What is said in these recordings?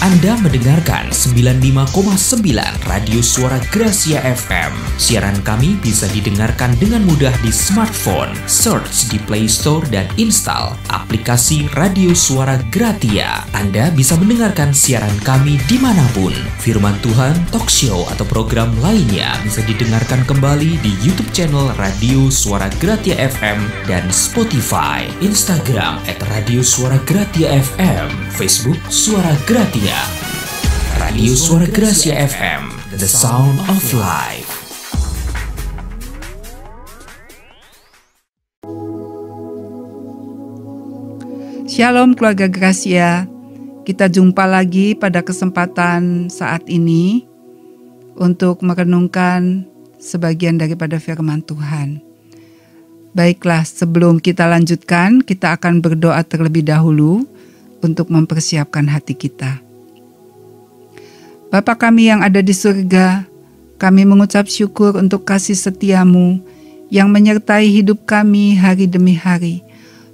Anda mendengarkan 95,9 Radio Suara Gracia FM. Siaran kami bisa didengarkan dengan mudah di smartphone. Search di Play Store dan install aplikasi Radio Suara Gratia. Anda bisa mendengarkan siaran kami dimanapun. Firman Tuhan, talk show, atau program lainnya bisa didengarkan kembali di YouTube channel Radio Suara Gratia FM dan Spotify, Instagram @Radio Suara Gratia FM, Facebook Suara Gratia. Radio Suara Gracia FM, the sound of life. Shalom keluarga Gracia, kita jumpa lagi pada kesempatan saat ini untuk merenungkan sebagian daripada firman Tuhan. Baiklah, sebelum kita lanjutkan, kita akan berdoa terlebih dahulu untuk mempersiapkan hati kita. Bapa kami yang ada di surga, kami mengucap syukur untuk kasih setia-Mu yang menyertai hidup kami hari demi hari,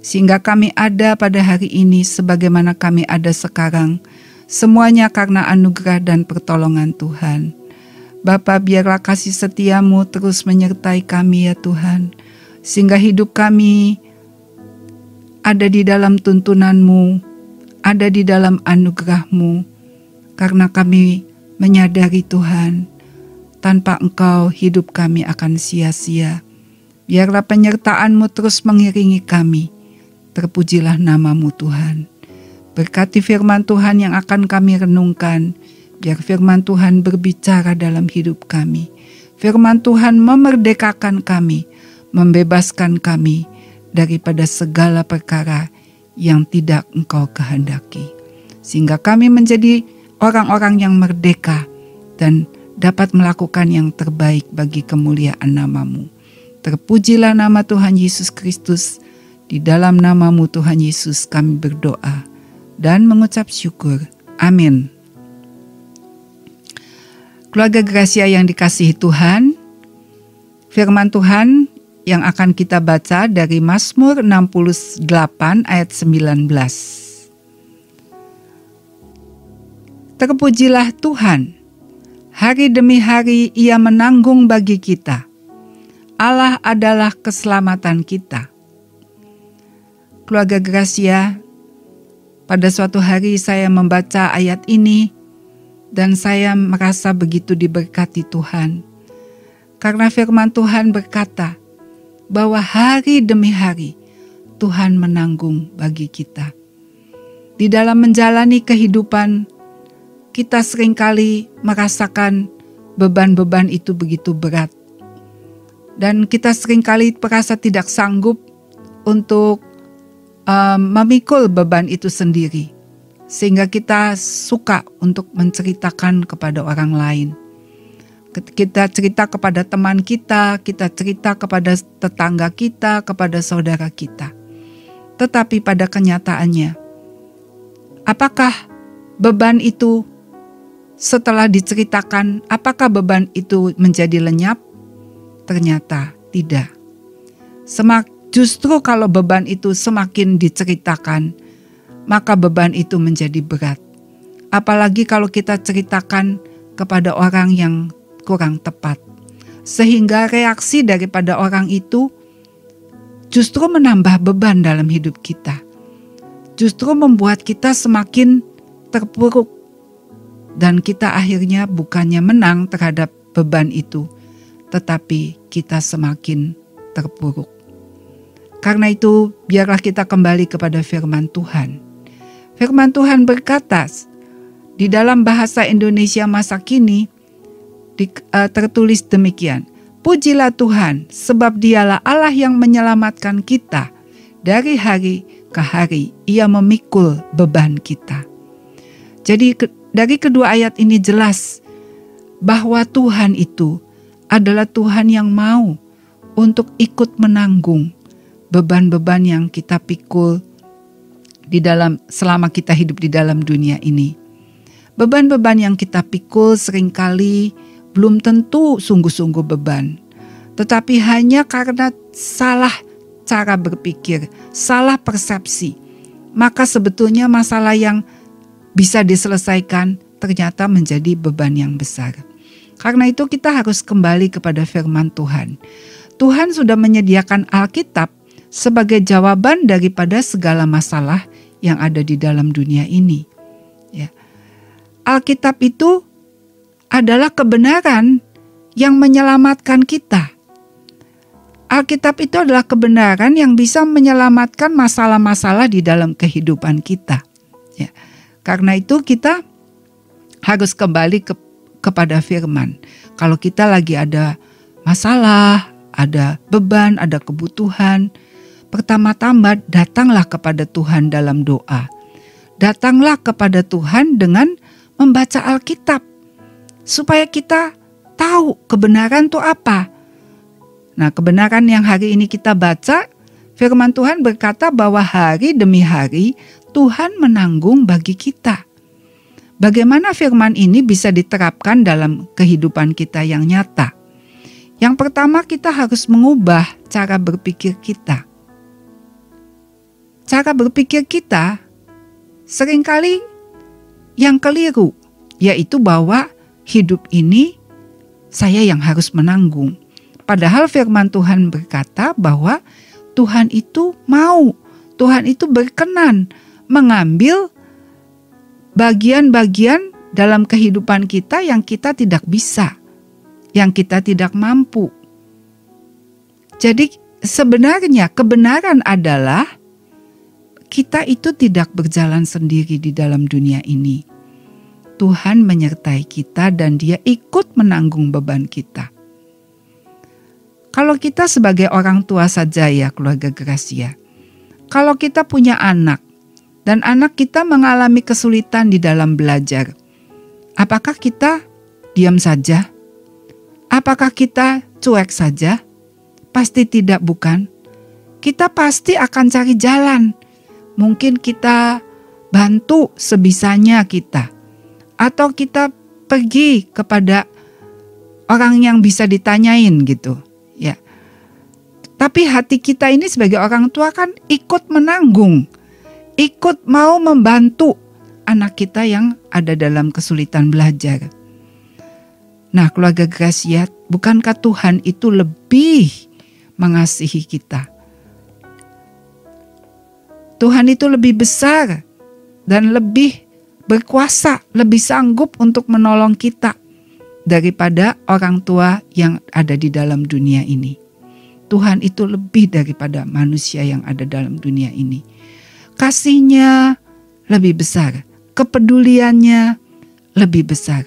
sehingga kami ada pada hari ini sebagaimana kami ada sekarang, semuanya karena anugerah dan pertolongan Tuhan. Bapa, biarlah kasih setia-Mu terus menyertai kami ya Tuhan, sehingga hidup kami ada di dalam tuntunan-Mu, ada di dalam anugerah-Mu, karena kami menyadari Tuhan, tanpa Engkau hidup kami akan sia-sia. Biarlah penyertaan-Mu terus mengiringi kami. Terpujilah nama-Mu Tuhan. Berkati firman Tuhan yang akan kami renungkan. Biar firman Tuhan berbicara dalam hidup kami. Firman Tuhan memerdekakan kami, membebaskan kami daripada segala perkara yang tidak Engkau kehendaki. Sehingga kami menjadi orang-orang yang merdeka dan dapat melakukan yang terbaik bagi kemuliaan nama-Mu. Terpujilah nama Tuhan Yesus Kristus. Di dalam nama-Mu Tuhan Yesus kami berdoa dan mengucap syukur. Amin. Keluarga Gracia yang dikasihi Tuhan, firman Tuhan yang akan kita baca dari Mazmur 68 ayat 19. Terpujilah Tuhan, hari demi hari Ia menanggung bagi kita. Allah adalah keselamatan kita. Keluarga Gracia, pada suatu hari saya membaca ayat ini dan saya merasa begitu diberkati Tuhan. Karena firman Tuhan berkata bahwa hari demi hari Tuhan menanggung bagi kita. Di dalam menjalani kehidupan, kita seringkali merasakan beban-beban itu begitu berat. Dan kita seringkali merasa tidak sanggup untuk memikul beban itu sendiri. Sehingga kita suka untuk menceritakan kepada orang lain. Kita cerita kepada teman kita cerita kepada tetangga kita, kepada saudara kita. Tetapi pada kenyataannya, apakah beban itu setelah diceritakan, apakah beban itu menjadi lenyap? Ternyata tidak. Justru kalau beban itu semakin diceritakan, maka beban itu menjadi berat. Apalagi kalau kita ceritakan kepada orang yang kurang tepat. Sehingga reaksi daripada orang itu justru menambah beban dalam hidup kita. Justru membuat kita semakin terpuruk. Dan kita akhirnya bukannya menang terhadap beban itu, tetapi kita semakin terpuruk. Karena itu, biarlah kita kembali kepada firman Tuhan. Firman Tuhan berkata, di dalam bahasa Indonesia masa kini, tertulis demikian. Pujilah Tuhan, sebab Dialah Allah yang menyelamatkan kita. Dari hari ke hari, Ia memikul beban kita. Jadi, dari kedua ayat ini jelas bahwa Tuhan itu adalah Tuhan yang mau untuk ikut menanggung beban-beban yang kita pikul selama kita hidup di dalam dunia ini. Beban-beban yang kita pikul seringkali belum tentu sungguh-sungguh beban, tetapi hanya karena salah cara berpikir, salah persepsi, maka sebetulnya masalah yang bisa diselesaikan ternyata menjadi beban yang besar. Karena itu kita harus kembali kepada firman Tuhan. Tuhan sudah menyediakan Alkitab sebagai jawaban daripada segala masalah yang ada di dalam dunia ini. Ya. Alkitab itu adalah kebenaran yang menyelamatkan kita. Alkitab itu adalah kebenaran yang bisa menyelamatkan masalah-masalah di dalam kehidupan kita. Ya. Karena itu kita harus kembali kepada firman. Kalau kita lagi ada masalah, ada beban, ada kebutuhan, pertama-tama datanglah kepada Tuhan dalam doa. Datanglah kepada Tuhan dengan membaca Alkitab. Supaya kita tahu kebenaran itu apa. Nah, kebenaran yang hari ini kita baca, firman Tuhan berkata bahwa hari demi hari Tuhan menanggung bagi kita. Bagaimana firman ini bisa diterapkan dalam kehidupan kita yang nyata? Yang pertama, kita harus mengubah cara berpikir kita. Cara berpikir kita seringkali yang keliru, yaitu bahwa hidup ini saya yang harus menanggung. Padahal firman Tuhan berkata bahwa Tuhan itu mau, Tuhan itu berkenan mengambil bagian-bagian dalam kehidupan kita yang kita tidak bisa, yang kita tidak mampu. Jadi sebenarnya kebenaran adalah kita itu tidak berjalan sendiri di dalam dunia ini. Tuhan menyertai kita dan Dia ikut menanggung beban kita. Kalau kita sebagai orang tua saja ya keluarga Gracia, kalau kita punya anak dan anak kita mengalami kesulitan di dalam belajar, apakah kita diam saja? Apakah kita cuek saja? Pasti tidak, bukan? Kita pasti akan cari jalan. Mungkin kita bantu sebisanya kita. Atau kita pergi kepada orang yang bisa ditanyain gitu. Ya. Tapi hati kita ini sebagai orang tua kan ikut menanggung. Ikut mau membantu anak kita yang ada dalam kesulitan belajar. Nah, keluarga Gracia, bukankah Tuhan itu lebih mengasihi kita? Tuhan itu lebih besar dan lebih berkuasa, lebih sanggup untuk menolong kita daripada orang tua yang ada di dalam dunia ini. Tuhan itu lebih daripada manusia yang ada dalam dunia ini. Kasih-Nya lebih besar, kepeduliannya lebih besar,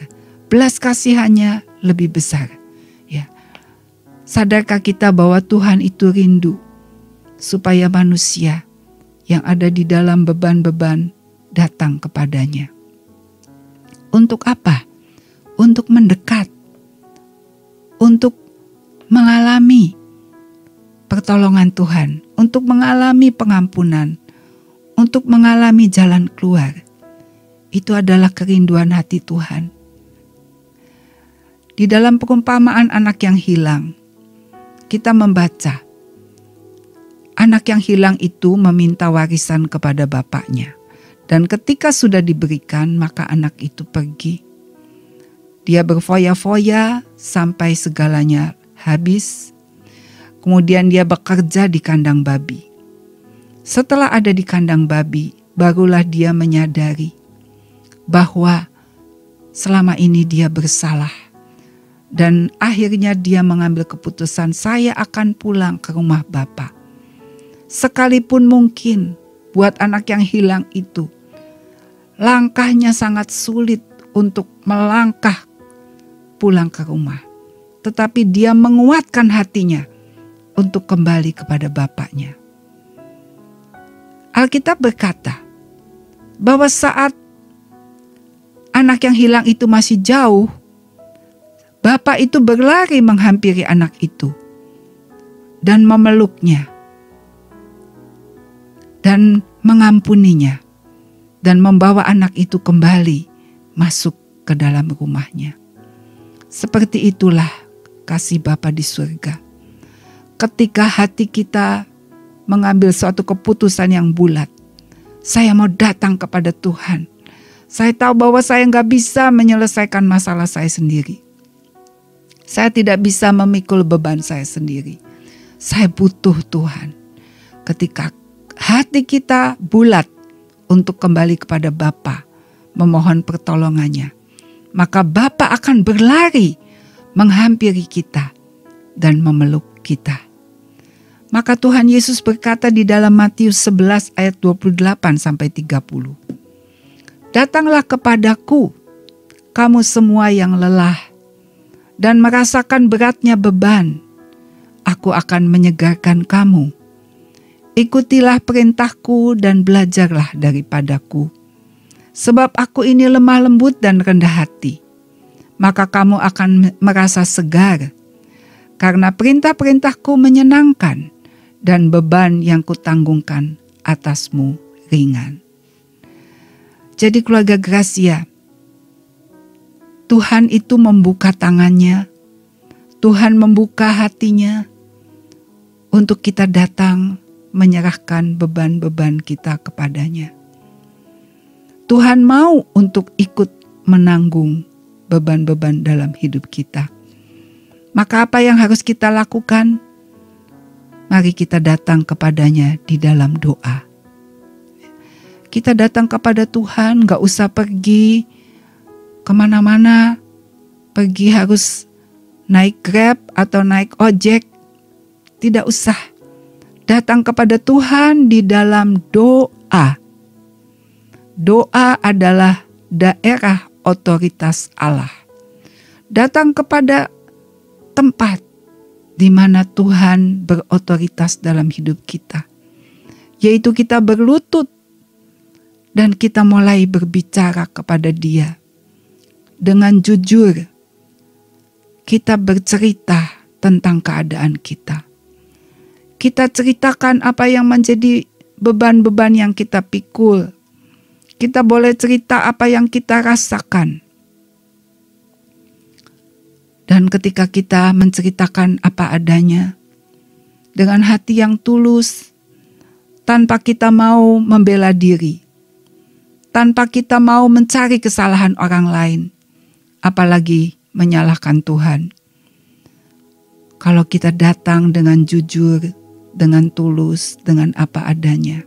belas kasihannya lebih besar. Ya. Sadarkah kita bahwa Tuhan itu rindu supaya manusia yang ada di dalam beban-beban datang kepadanya. Untuk apa? Untuk mendekat, untuk mengalami pertolongan Tuhan, untuk mengalami pengampunan, untuk mengalami jalan keluar. Itu adalah kerinduan hati Tuhan. Di dalam perumpamaan anak yang hilang, kita membaca, anak yang hilang itu meminta warisan kepada bapaknya. Dan ketika sudah diberikan, maka anak itu pergi. Dia berfoya-foya sampai segalanya habis. Kemudian dia bekerja di kandang babi. Setelah ada di kandang babi, barulah dia menyadari bahwa selama ini dia bersalah. Dan akhirnya dia mengambil keputusan, saya akan pulang ke rumah Bapa. Sekalipun mungkin buat anak yang hilang itu, langkahnya sangat sulit untuk melangkah pulang ke rumah. Tetapi dia menguatkan hatinya untuk kembali kepada bapaknya. Alkitab berkata bahwa saat anak yang hilang itu masih jauh, bapak itu berlari menghampiri anak itu dan memeluknya dan mengampuninya dan membawa anak itu kembali masuk ke dalam rumahnya. Seperti itulah kasih Bapa di surga. Ketika hati kita mengambil suatu keputusan yang bulat, saya mau datang kepada Tuhan. Saya tahu bahwa saya nggak bisa menyelesaikan masalah saya sendiri. Saya tidak bisa memikul beban saya sendiri. Saya butuh Tuhan. Ketika hati kita bulat untuk kembali kepada Bapa, memohon pertolongannya, maka Bapa akan berlari menghampiri kita dan memeluk kita. Maka Tuhan Yesus berkata di dalam Matius 11 ayat 28 sampai 30. Datanglah kepadaku, kamu semua yang lelah dan merasakan beratnya beban. Aku akan menyegarkan kamu. Ikutilah perintahku dan belajarlah daripadaku. Sebab aku ini lemah lembut dan rendah hati. Maka kamu akan merasa segar. Karena perintah-perintahku menyenangkan dan beban yang kutanggungkan atasmu ringan. Jadi keluarga Gracia, Tuhan itu membuka tangannya, Tuhan membuka hatinya untuk kita datang menyerahkan beban-beban kita kepadanya. Tuhan mau untuk ikut menanggung beban-beban dalam hidup kita. Maka apa yang harus kita lakukan? Mari kita datang kepadanya di dalam doa. Kita datang kepada Tuhan, gak usah pergi kemana-mana, pergi harus naik Grab atau naik ojek. Tidak usah. Datang kepada Tuhan di dalam doa. Doa adalah daerah otoritas Allah. Datang kepada tempat di mana Tuhan berotoritas dalam hidup kita. Yaitu kita berlutut dan kita mulai berbicara kepada Dia. Dengan jujur, kita bercerita tentang keadaan kita. Kita ceritakan apa yang menjadi beban-beban yang kita pikul. Kita boleh cerita apa yang kita rasakan. Dan ketika kita menceritakan apa adanya, dengan hati yang tulus, tanpa kita mau membela diri, tanpa kita mau mencari kesalahan orang lain, apalagi menyalahkan Tuhan. Kalau kita datang dengan jujur, dengan tulus, dengan apa adanya,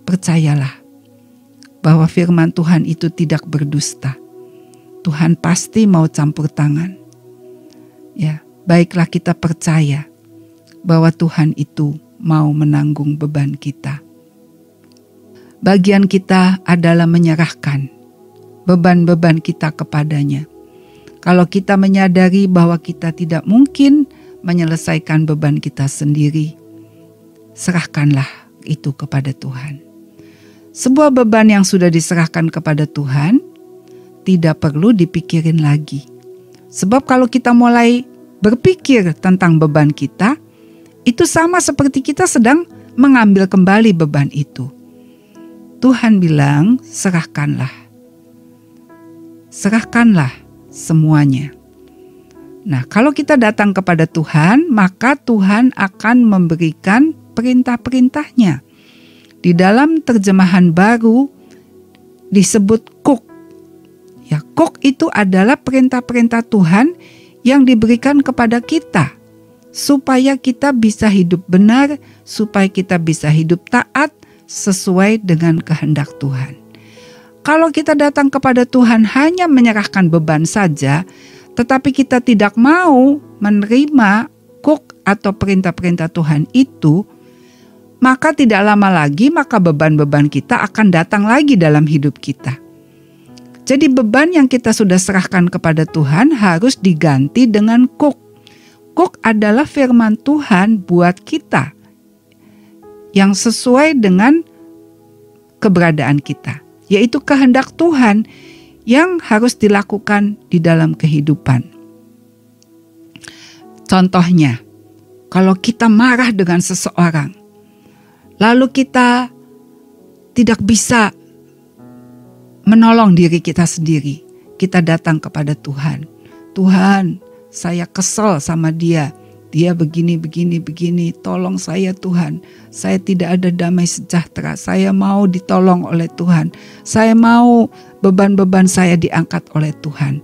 percayalah bahwa firman Tuhan itu tidak berdusta. Tuhan pasti mau campur tangan. Ya, baiklah kita percaya bahwa Tuhan itu mau menanggung beban kita. Bagian kita adalah menyerahkan beban-beban kita kepadanya. Kalau kita menyadari bahwa kita tidak mungkin menyelesaikan beban kita sendiri, serahkanlah itu kepada Tuhan. Sebuah beban yang sudah diserahkan kepada Tuhan tidak perlu dipikirin lagi. Sebab kalau kita mulai berpikir tentang beban kita, itu sama seperti kita sedang mengambil kembali beban itu. Tuhan bilang, serahkanlah. Serahkanlah semuanya. Nah, kalau kita datang kepada Tuhan, maka Tuhan akan memberikan perintah-perintahnya. Di dalam terjemahan baru disebut kuk. Ya, kuk itu adalah perintah-perintah Tuhan yang diberikan kepada kita. Supaya kita bisa hidup benar, supaya kita bisa hidup taat, sesuai dengan kehendak Tuhan. Kalau kita datang kepada Tuhan hanya menyerahkan beban saja, tetapi kita tidak mau menerima kuk atau perintah-perintah Tuhan itu, maka tidak lama lagi maka beban-beban kita akan datang lagi dalam hidup kita. Jadi beban yang kita sudah serahkan kepada Tuhan harus diganti dengan kuk. Kuk adalah firman Tuhan buat kita yang sesuai dengan keberadaan kita, yaitu kehendak Tuhan yang harus dilakukan di dalam kehidupan. Contohnya, kalau kita marah dengan seseorang, lalu kita tidak bisa menolong diri kita sendiri, kita datang kepada Tuhan. Tuhan, saya kesel sama dia dia begini, tolong saya Tuhan. Saya tidak ada damai sejahtera, saya mau ditolong oleh Tuhan. Saya mau beban-beban saya diangkat oleh Tuhan.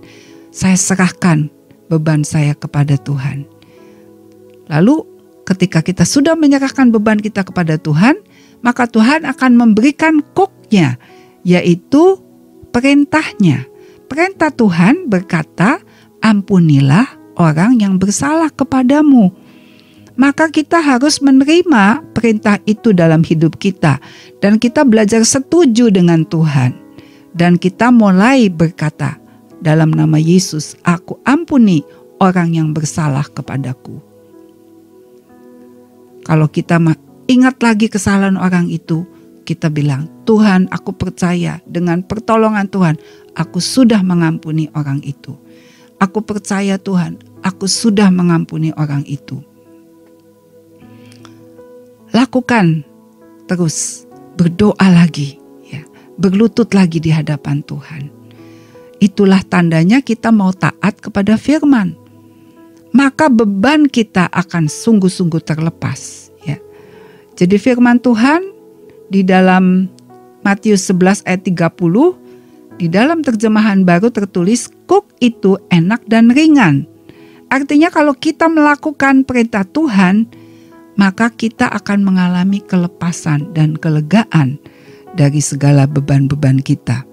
Saya serahkan beban saya kepada Tuhan. Lalu ketika kita sudah menyerahkan beban kita kepada Tuhan, maka Tuhan akan memberikan koknya, yaitu perintahnya. Perintah Tuhan berkata, ampunilah orang yang bersalah kepadamu. Maka kita harus menerima perintah itu dalam hidup kita. Dan kita belajar setuju dengan Tuhan. Dan kita mulai berkata, dalam nama Yesus, aku ampuni orang yang bersalah kepadaku. Kalau kita ingat lagi kesalahan orang itu, kita bilang, Tuhan, aku percaya dengan pertolongan Tuhan, aku sudah mengampuni orang itu. Aku percaya Tuhan, aku sudah mengampuni orang itu. Lakukan terus, berdoa lagi, ya, berlutut lagi di hadapan Tuhan. Itulah tandanya kita mau taat kepada firman. Maka beban kita akan sungguh-sungguh terlepas. Ya. Jadi firman Tuhan di dalam Matius 11 ayat 30, di dalam terjemahan baru tertulis, kuk itu enak dan ringan. Artinya kalau kita melakukan perintah Tuhan, maka kita akan mengalami kelepasan dan kelegaan dari segala beban-beban kita.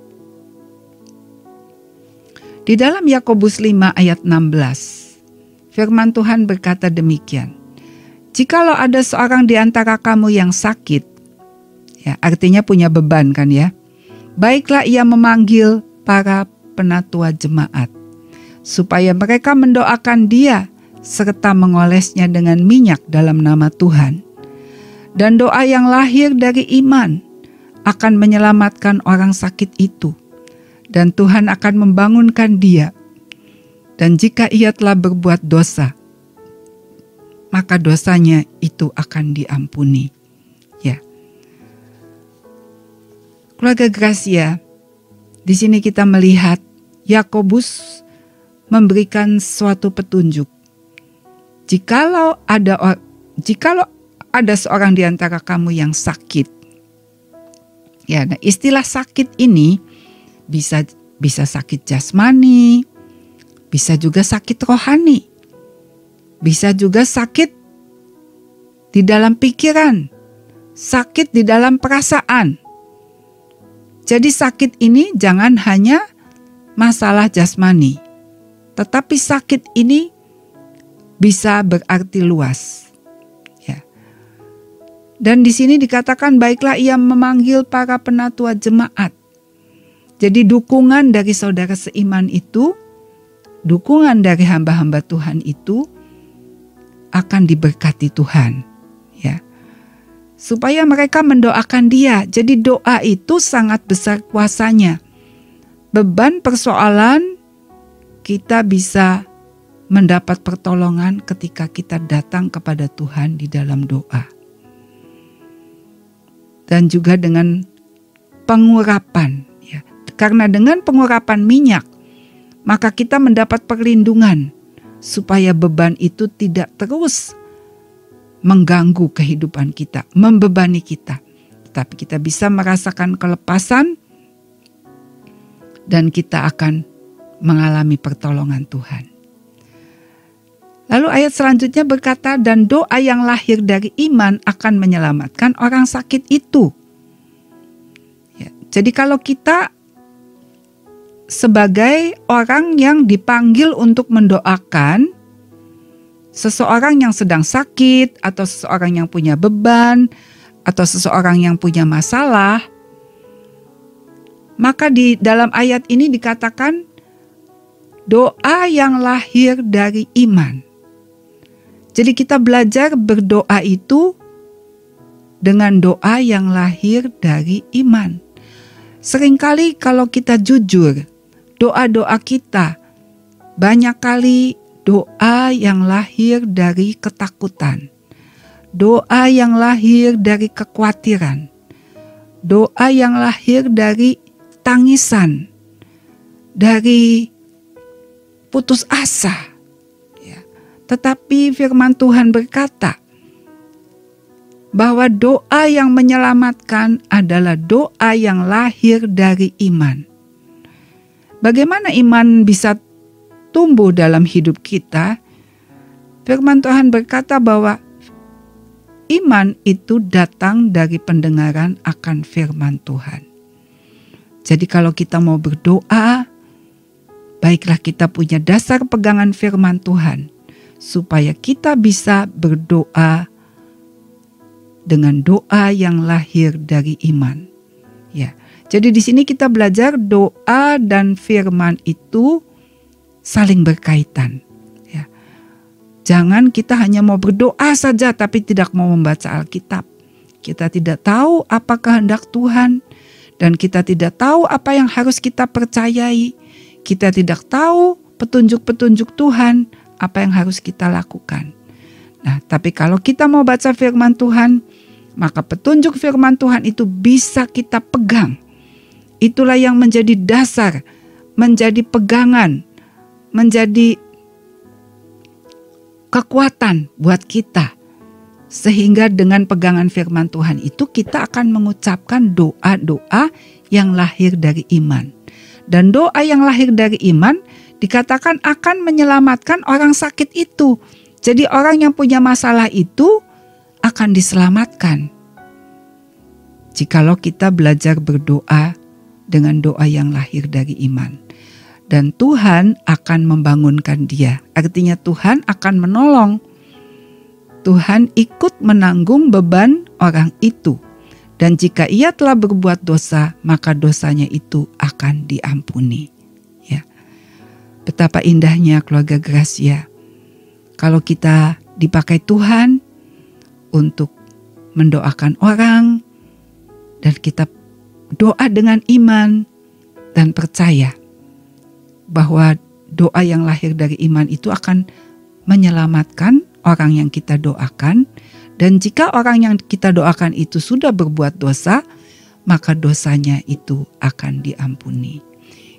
Di dalam Yakobus 5 ayat 16, firman Tuhan berkata demikian. Jikalau ada seorang di antara kamu yang sakit, ya, artinya punya beban kan ya, baiklah ia memanggil para penatua jemaat, supaya mereka mendoakan dia serta mengolesnya dengan minyak dalam nama Tuhan. Dan doa yang lahir dari iman akan menyelamatkan orang sakit itu, dan Tuhan akan membangunkan dia. Dan jika ia telah berbuat dosa, maka dosanya itu akan diampuni. Ya. Keluarga Gracia, di sini kita melihat Yakobus memberikan suatu petunjuk. Jikalau ada seorang di antara kamu yang sakit, ya, nah istilah sakit ini bisa sakit jasmani, bisa juga sakit rohani, bisa juga sakit di dalam pikiran, sakit di dalam perasaan. Jadi sakit ini jangan hanya masalah jasmani, tetapi sakit ini bisa berarti luas. Ya. Dan di sini dikatakan baiklah ia memanggil para penatua jemaat. Jadi dukungan dari saudara seiman itu, dukungan dari hamba-hamba Tuhan itu akan diberkati Tuhan. Ya. Supaya mereka mendoakan dia. Jadi doa itu sangat besar kuasanya. Beban persoalan kita bisa mendapat pertolongan ketika kita datang kepada Tuhan di dalam doa. Dan juga dengan pengurapan. Ya. Karena dengan pengurapan minyak, maka kita mendapat perlindungan supaya beban itu tidak terus mengganggu kehidupan kita, membebani kita. Tetapi kita bisa merasakan kelepasan dan kita akan mengalami pertolongan Tuhan. Lalu ayat selanjutnya berkata, dan doa yang lahir dari iman akan menyelamatkan orang sakit itu. Ya, jadi kalau kita sebagai orang yang dipanggil untuk mendoakan seseorang yang sedang sakit, atau seseorang yang punya beban, atau seseorang yang punya masalah, maka di dalam ayat ini dikatakan doa yang lahir dari iman. Jadi kita belajar berdoa itu dengan doa yang lahir dari iman. Seringkali kalau kita jujur, doa-doa kita banyak kali doa yang lahir dari ketakutan, doa yang lahir dari kekhawatiran, doa yang lahir dari tangisan, dari putus asa. Ya. Tetapi firman Tuhan berkata bahwa doa yang menyelamatkan adalah doa yang lahir dari iman. Bagaimana iman bisa tumbuh dalam hidup kita? Firman Tuhan berkata bahwa iman itu datang dari pendengaran akan firman Tuhan. Jadi kalau kita mau berdoa, baiklah kita punya dasar pegangan firman Tuhan, supaya kita bisa berdoa dengan doa yang lahir dari iman. Ya. Jadi di sini kita belajar doa dan firman itu saling berkaitan. Ya. Jangan kita hanya mau berdoa saja tapi tidak mau membaca Alkitab. Kita tidak tahu apa kehendak Tuhan dan kita tidak tahu apa yang harus kita percayai. Kita tidak tahu petunjuk-petunjuk Tuhan, apa yang harus kita lakukan. Nah, tapi kalau kita mau baca firman Tuhan, maka petunjuk firman Tuhan itu bisa kita pegang. Itulah yang menjadi dasar, menjadi pegangan, menjadi kekuatan buat kita. Sehingga dengan pegangan firman Tuhan itu kita akan mengucapkan doa-doa yang lahir dari iman. Dan doa yang lahir dari iman dikatakan akan menyelamatkan orang sakit itu. Jadi orang yang punya masalah itu akan diselamatkan. Jikalau kita belajar berdoa dengan doa yang lahir dari iman. Dan Tuhan akan membangunkan dia. Artinya Tuhan akan menolong. Tuhan ikut menanggung beban orang itu. Dan jika ia telah berbuat dosa, maka dosanya itu akan diampuni. Ya. Betapa indahnya keluarga Gracia. Kalau kita dipakai Tuhan untuk mendoakan orang, dan kita doa dengan iman dan percaya bahwa doa yang lahir dari iman itu akan menyelamatkan orang yang kita doakan. Dan jika orang yang kita doakan itu sudah berbuat dosa, maka dosanya itu akan diampuni.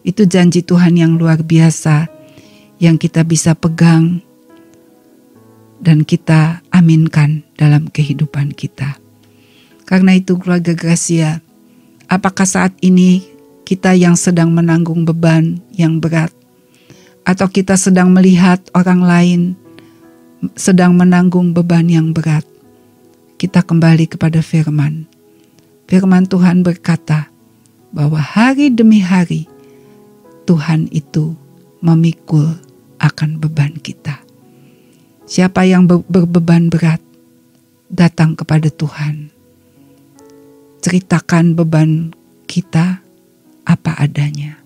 Itu janji Tuhan yang luar biasa yang kita bisa pegang dan kita aminkan dalam kehidupan kita. Karena itu keluarga Gracia, apakah saat ini kita yang sedang menanggung beban yang berat, atau kita sedang melihat orang lain sedang menanggung beban yang berat? Kita kembali kepada firman. Firman Tuhan berkata bahwa hari demi hari Tuhan itu memikul akan beban kita. Siapa yang berbeban berat, datang kepada Tuhan. Ceritakan beban kita apa adanya.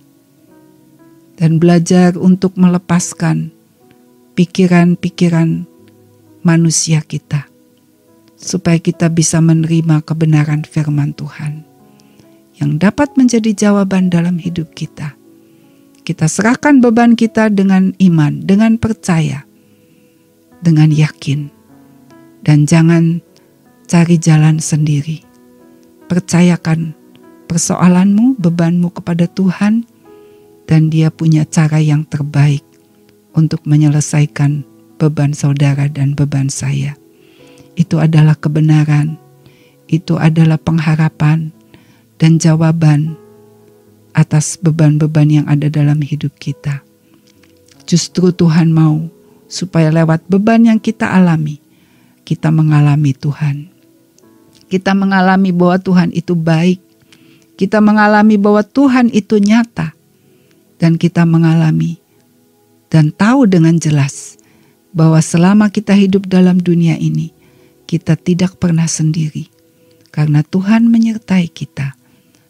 Dan belajar untuk melepaskan pikiran-pikiran manusia kita. Supaya kita bisa menerima kebenaran firman Tuhan. Yang dapat menjadi jawaban dalam hidup kita. Kita serahkan beban kita dengan iman, dengan percaya. Dengan yakin, dan jangan cari jalan sendiri. Percayakan persoalanmu, bebanmu kepada Tuhan, dan Dia punya cara yang terbaik untuk menyelesaikan beban saudara dan beban saya. Itu adalah kebenaran, itu adalah pengharapan dan jawaban atas beban-beban yang ada dalam hidup kita. Justru Tuhan mau supaya lewat beban yang kita alami, kita mengalami Tuhan. Kita mengalami bahwa Tuhan itu baik. Kita mengalami bahwa Tuhan itu nyata. Dan kita mengalami dan tahu dengan jelas bahwa selama kita hidup dalam dunia ini, kita tidak pernah sendiri. Karena Tuhan menyertai kita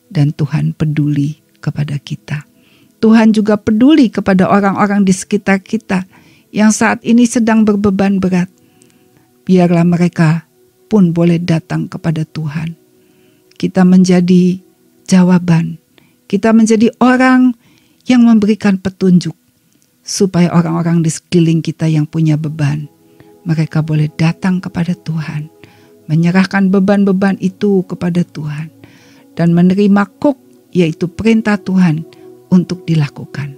dan Tuhan peduli kepada kita. Tuhan juga peduli kepada orang-orang di sekitar kita yang saat ini sedang berbeban berat. Biarlah mereka pun boleh datang kepada Tuhan. Kita menjadi jawaban. Kita menjadi orang yang memberikan petunjuk. Supaya orang-orang di sekeliling kita yang punya beban, mereka boleh datang kepada Tuhan. Menyerahkan beban-beban itu kepada Tuhan. Dan menerima kuk, yaitu perintah Tuhan untuk dilakukan.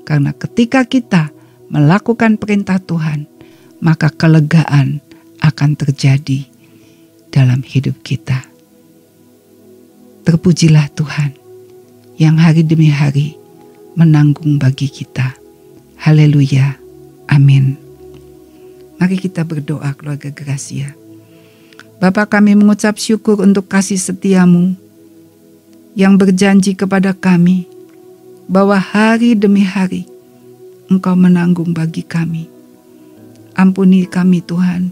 Karena ketika kita melakukan perintah Tuhan, maka kelegaan akan terjadi dalam hidup kita. Terpujilah Tuhan yang hari demi hari menanggung bagi kita. Haleluya. Amin. Mari kita berdoa, keluarga Gracia. Bapa, kami mengucap syukur untuk kasih setiamu yang berjanji kepada kami bahwa hari demi hari Engkau menanggung bagi kami. Ampuni kami Tuhan,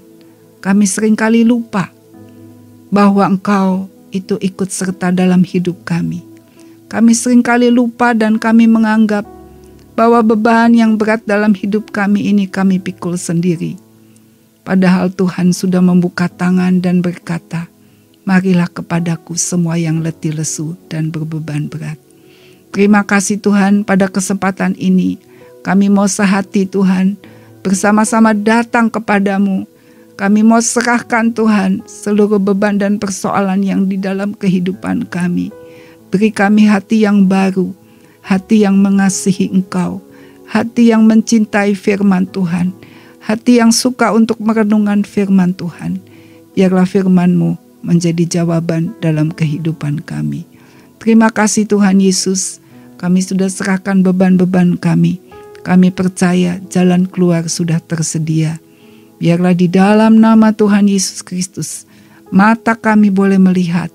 kami seringkali lupa bahwa Engkau itu ikut serta dalam hidup kami. Kami seringkali lupa dan kami menganggap bahwa beban yang berat dalam hidup kami ini kami pikul sendiri. Padahal Tuhan sudah membuka tangan dan berkata, marilah kepadaku semua yang letih lesu dan berbeban berat. Terima kasih Tuhan, pada kesempatan ini kami mau sehati Tuhan, bersama-sama datang kepadamu. Kami mau serahkan Tuhan seluruh beban dan persoalan yang di dalam kehidupan kami. Beri kami hati yang baru, hati yang mengasihi Engkau, hati yang mencintai firman Tuhan, hati yang suka untuk merenungkan firman Tuhan. Biarlah firman-Mu menjadi jawaban dalam kehidupan kami. Terima kasih Tuhan Yesus, kami sudah serahkan beban-beban kami. Kami percaya jalan keluar sudah tersedia. Biarlah di dalam nama Tuhan Yesus Kristus, mata kami boleh melihat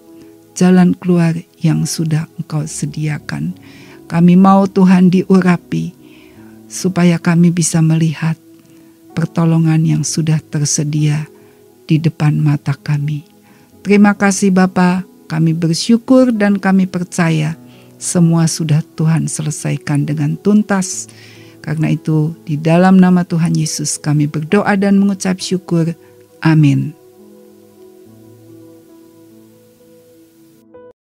jalan keluar yang sudah Engkau sediakan. Kami mau Tuhan diurapi, supaya kami bisa melihat pertolongan yang sudah tersedia di depan mata kami. Terima kasih Bapa, kami bersyukur dan kami percaya semua sudah Tuhan selesaikan dengan tuntas. Karena itu di dalam nama Tuhan Yesus kami berdoa dan mengucap syukur. Amin.